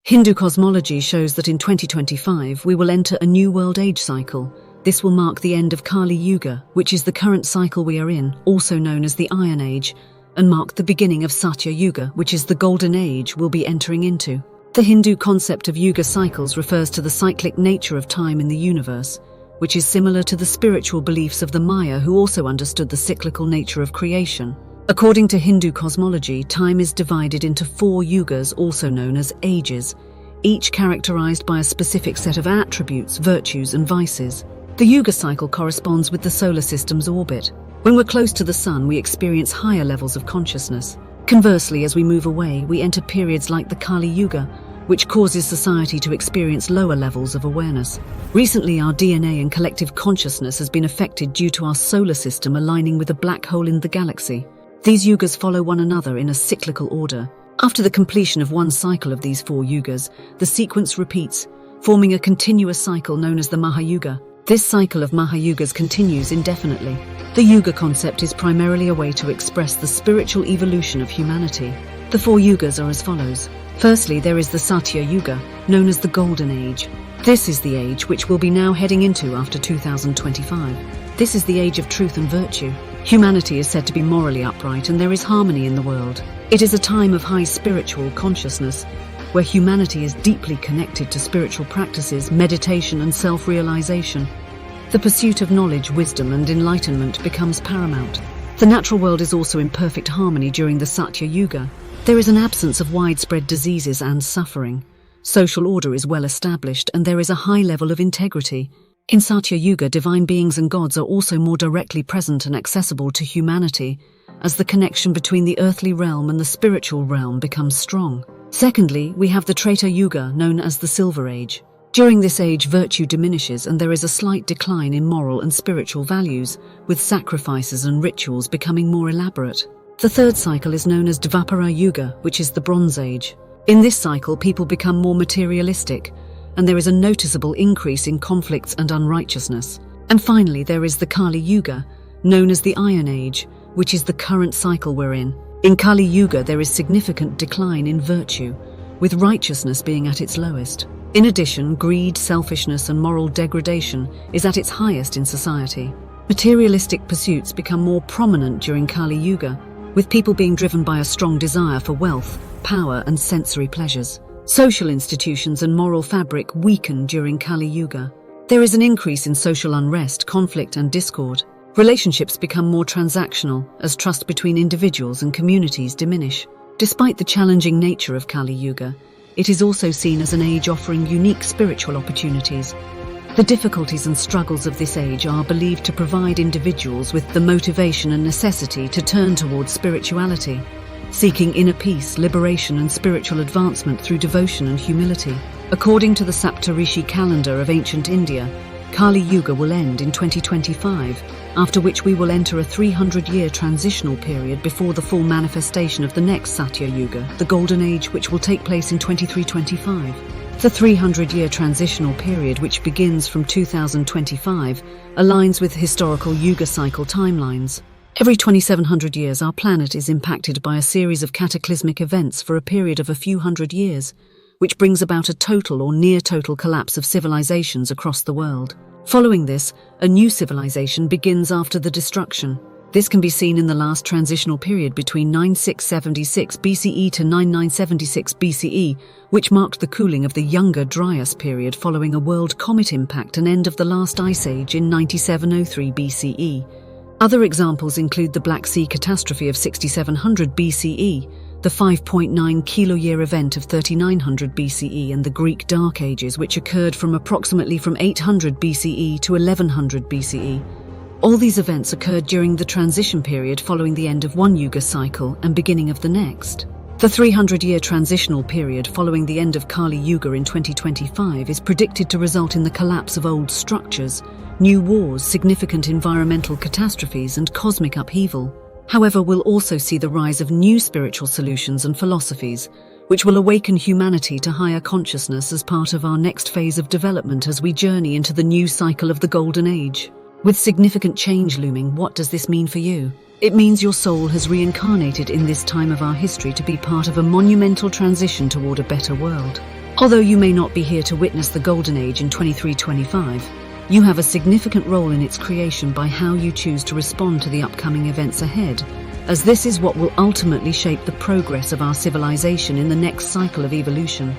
Hindu cosmology shows that in 2025 we will enter a new world age cycle. This will mark the end of Kali Yuga, which is the current cycle we are in, also known as the Iron Age, and mark the beginning of Satya Yuga, which is the golden age we'll be entering into. The Hindu concept of Yuga cycles refers to the cyclic nature of time in the universe, which is similar to the spiritual beliefs of the Maya, who also understood the cyclical nature of creation. According to Hindu cosmology, time is divided into 4 yugas, also known as ages, each characterized by a specific set of attributes, virtues, and vices. The Yuga cycle corresponds with the solar system's orbit. When we're close to the sun, we experience higher levels of consciousness. Conversely, as we move away, we enter periods like the Kali Yuga, which causes society to experience lower levels of awareness. Recently, our DNA and collective consciousness has been affected due to our solar system aligning with a black hole in the galaxy. These yugas follow one another in a cyclical order. After the completion of one cycle of these 4 yugas, the sequence repeats, forming a continuous cycle known as the Mahayuga. This cycle of Mahayugas continues indefinitely. The Yuga concept is primarily a way to express the spiritual evolution of humanity. The 4 yugas are as follows. Firstly, there is the Satya Yuga, known as the Golden Age. This is the age which we'll be now heading into after 2025. This is the age of truth and virtue. Humanity is said to be morally upright and there is harmony in the world. It is a time of high spiritual consciousness, where humanity is deeply connected to spiritual practices, meditation, and self-realization. The pursuit of knowledge, wisdom, and enlightenment becomes paramount. The natural world is also in perfect harmony during the Satya Yuga. There is an absence of widespread diseases and suffering. Social order is well established and there is a high level of integrity. In Satya Yuga, divine beings and gods are also more directly present and accessible to humanity, as the connection between the earthly realm and the spiritual realm becomes strong. Secondly, we have the Treta Yuga, known as the Silver Age. During this age, virtue diminishes and there is a slight decline in moral and spiritual values, with sacrifices and rituals becoming more elaborate. The third cycle is known as Dvapara Yuga, which is the Bronze Age. In this cycle, people become more materialistic, and there is a noticeable increase in conflicts and unrighteousness. And finally, there is the Kali Yuga, known as the Iron Age, which is the current cycle we're in. In Kali Yuga, there is significant decline in virtue, with righteousness being at its lowest. In addition, greed, selfishness, and moral degradation is at its highest in society. Materialistic pursuits become more prominent during Kali Yuga, with people being driven by a strong desire for wealth, power, and sensory pleasures. Social institutions and moral fabric weaken during Kali Yuga. There is an increase in social unrest, conflict, and discord. Relationships become more transactional as trust between individuals and communities diminish. Despite the challenging nature of Kali Yuga, it is also seen as an age offering unique spiritual opportunities. The difficulties and struggles of this age are believed to provide individuals with the motivation and necessity to turn towards spirituality, seeking inner peace, liberation, and spiritual advancement through devotion and humility. According to the Saptarishi calendar of ancient India, Kali Yuga will end in 2025, after which we will enter a 300-year transitional period before the full manifestation of the next Satya Yuga, the Golden Age, which will take place in 2325. The 300-year transitional period, which begins from 2025, aligns with historical Yuga cycle timelines. Every 2700 years, our planet is impacted by a series of cataclysmic events for a period of a few hundred years, which brings about a total or near-total collapse of civilizations across the world. Following this, a new civilization begins after the destruction. This can be seen in the last transitional period between 9676 BCE to 9976 BCE, which marked the cooling of the Younger Dryas period following a world comet impact and end of the last ice age in 9703 BCE. Other examples include the Black Sea catastrophe of 6700 BCE, the 5.9 kiloyear event of 3900 BCE, and the Greek Dark Ages, which occurred from 800 BCE to 1100 BCE. All these events occurred during the transition period following the end of one Yuga cycle and beginning of the next. The 300-year transitional period following the end of Kali Yuga in 2025 is predicted to result in the collapse of old structures, new wars, significant environmental catastrophes, and cosmic upheaval. However, we'll also see the rise of new spiritual solutions and philosophies, which will awaken humanity to higher consciousness as part of our next phase of development as we journey into the new cycle of the Golden Age. With significant change looming, what does this mean for you? It means your soul has reincarnated in this time of our history to be part of a monumental transition toward a better world. Although you may not be here to witness the Golden Age in 2325, you have a significant role in its creation by how you choose to respond to the upcoming events ahead, as this is what will ultimately shape the progress of our civilization in the next cycle of evolution.